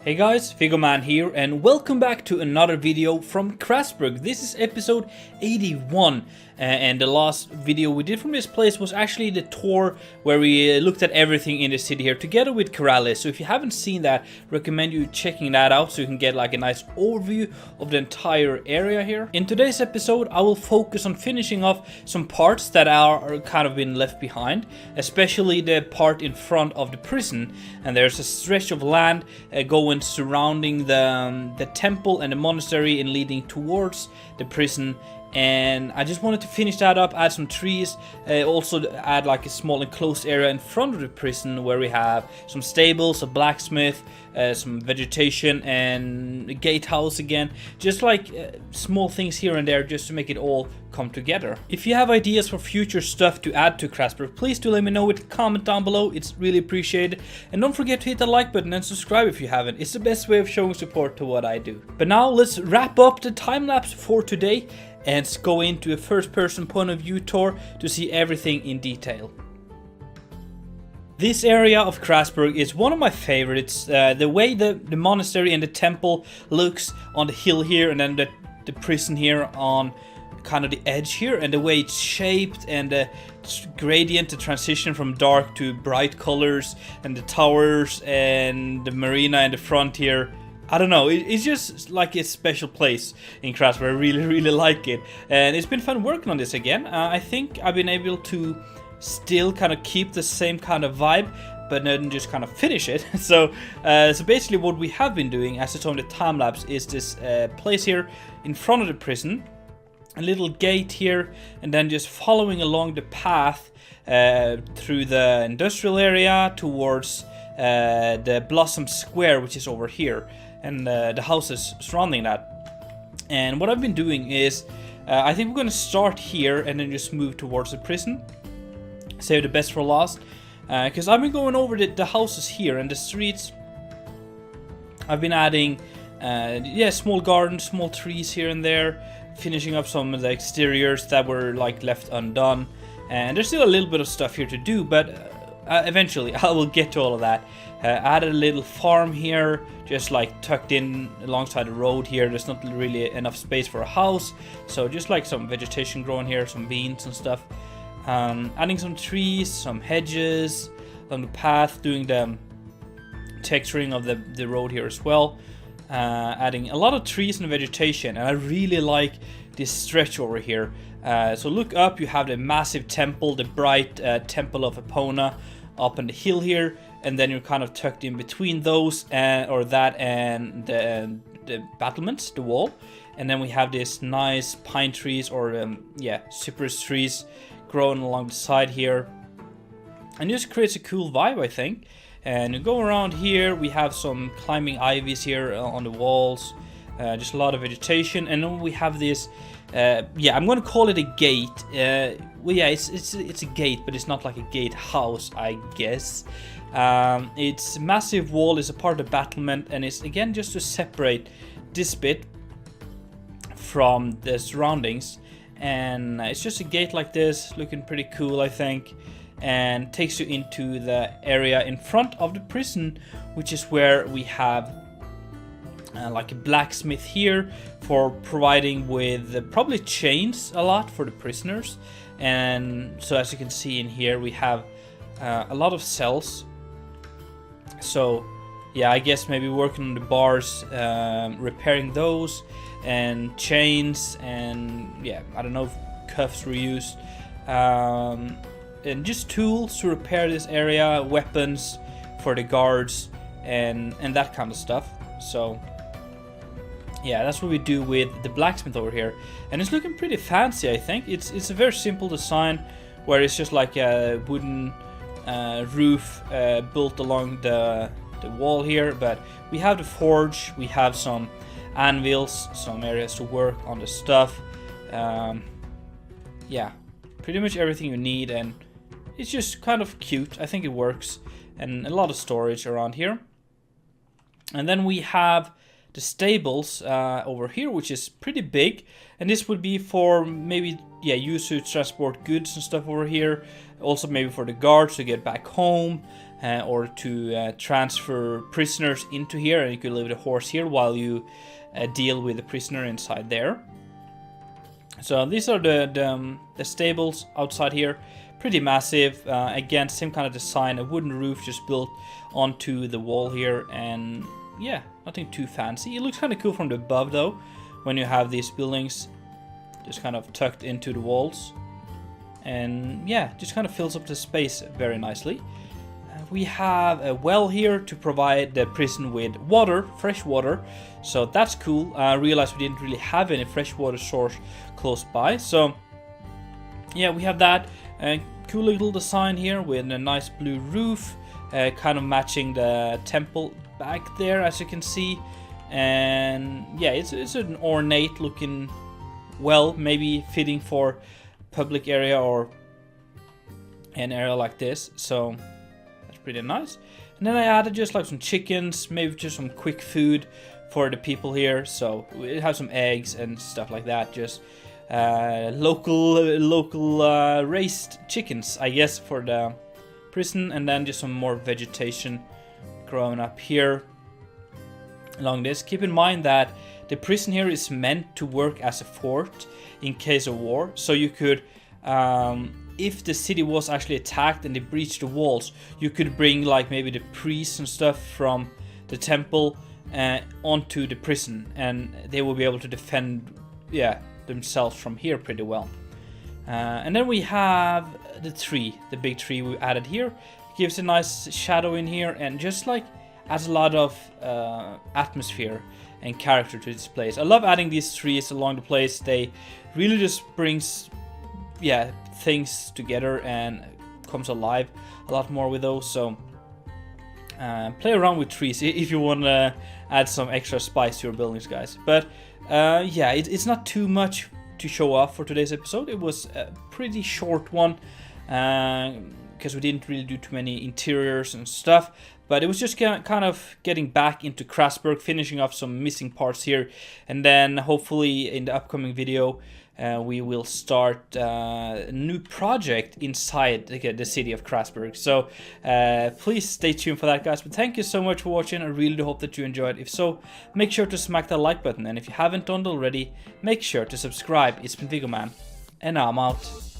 Hey guys, Viggoman here and welcome back to another video from Crasburg. This is episode 81 and the last video we did from this place was actually the tour where we looked at everything in the city here together with Corrales. So if you haven't seen that, recommend you checking that out so you can get like a nice overview of the entire area here. In today's episode I will focus on finishing off some parts that are kind of been left behind, especially the part in front of the prison, and there's a stretch of land going surrounding the temple and the monastery and leading towards the prison. And I just wanted to finish that up, add some trees, also add like a small enclosed area in front of the prison where we have some stables, a blacksmith, some vegetation and a gatehouse again. Just like small things here and there just to make it all come together. If you have ideas for future stuff to add to Crasburg, please do let me know with a comment down below. It's really appreciated. And don't forget to hit the like button and subscribe if you haven't. It's the best way of showing support to what I do. But now let's wrap up the time lapse for today and go into a first-person point of view tour to see everything in detail. This area of Crasburg is one of my favorites. The way the monastery and the temple looks on the hill here, and then the prison here on kind of the edge here, and the way it's shaped and the gradient, the transition from dark to bright colors, and the towers and the marina in the front here. I don't know, it's just like a special place in Crasburg. I really like it, and it's been fun working on this again. I think I've been able to still kind of keep the same kind of vibe, but then just kind of finish it. So basically what we have been doing, as I saw in the time lapse, is this place here in front of the prison, a little gate here, and then just following along the path through the industrial area towards the Blossom Square, which is over here, and the houses surrounding that. And what I've been doing is I think we're going to start here and then just move towards the prison, save the best for last, because I've been going over the houses here and the streets. I've been adding small gardens, small trees here and there, finishing up some of the exteriors that were like left undone, and there's still a little bit of stuff here to do, but eventually I will get to all of that. Added a little farm here, just like tucked in alongside the road here. There's not really enough space for a house, so just like some vegetation growing here, some beans and stuff. Adding some trees, some hedges on the path, doing the texturing of the road here as well. Adding a lot of trees and vegetation, and I really like this stretch over here. So look up, you have the massive temple, the bright temple of Epona up on the hill here, and then you're kind of tucked in between those and the battlements, the wall, and then we have this nice pine trees or cypress trees growing along the side here, and just creates a cool vibe, I think. And you go around here, we have some climbing ivies here on the walls, just a lot of vegetation, and then we have this I'm gonna call it a gate. It's a gate, but it's not like a gatehouse, I guess. Its massive wall is a part of the battlement, and it's again just to separate this bit from the surroundings. And it's just a gate like this, looking pretty cool, I think, and takes you into the area in front of the prison, which is where we have like a blacksmith here for providing with probably chains a lot for the prisoners. And so as you can see in here, we have a lot of cells. So yeah, I guess maybe working on the bars, repairing those, and chains, and yeah, I don't know if cuffs were used, and just tools to repair this area, weapons for the guards, and that kind of stuff. So yeah, that's what we do with the blacksmith over here, and it's looking pretty fancy. I think it's a very simple design where it's just like a wooden roof built along the wall here, but we have the forge, we have some anvils, some areas to work on the stuff. Yeah, pretty much everything you need, and it's just kind of cute. I think it works, and a lot of storage around here. And then we have the stables over here, which is pretty big, and this would be for maybe used to transport goods and stuff over here, also maybe for the guards to get back home, or to transfer prisoners into here, and you could leave the horse here while you deal with the prisoner inside there. So these are the stables outside here. Pretty massive. Again, same kind of design, a wooden roof just built onto the wall here, and yeah, nothing too fancy. It looks kind of cool from the above though, when you have these buildings just kind of tucked into the walls. And yeah, just kind of fills up the space very nicely. We have a well here to provide the prison with water, fresh water. So that's cool. I realized we didn't really have any fresh water source close by. So yeah, we have that. Cool little design here with a nice blue roof, kind of matching the temple back there, as you can see. And yeah, it's an ornate looking well, maybe fitting for public area or an area like this. So that's pretty nice. And then I added just like some chickens, maybe just some quick food for the people here. So we have some eggs and stuff like that, just local raised chickens, I guess, for the prison. And then just some more vegetation growing up here along this. Keep in mind that the prison here is meant to work as a fort in case of war. So you could, if the city was actually attacked and they breached the walls, you could bring like maybe the priests and stuff from the temple onto the prison, and they will be able to defend, yeah, themselves from here pretty well. And then we have the tree, the big tree we added here. It gives a nice shadow in here, and just like adds a lot of atmosphere and character to this place. I love adding these trees along the place. They really just brings, yeah, things together and comes alive a lot more with those. So play around with trees if you want to add some extra spice to your buildings, guys. But yeah, it's not too much to show off for today's episode. It was a pretty short one because we didn't really do too many interiors and stuff. But it was just kind of getting back into Crasburg, finishing off some missing parts here. And then hopefully in the upcoming video, we will start a new project inside the city of Crasburg. So please stay tuned for that, guys. But thank you so much for watching. I really do hope that you enjoyed. If so, make sure to smack that like button. And if you haven't done it already, make sure to subscribe. It's been Viggoman, and I'm out.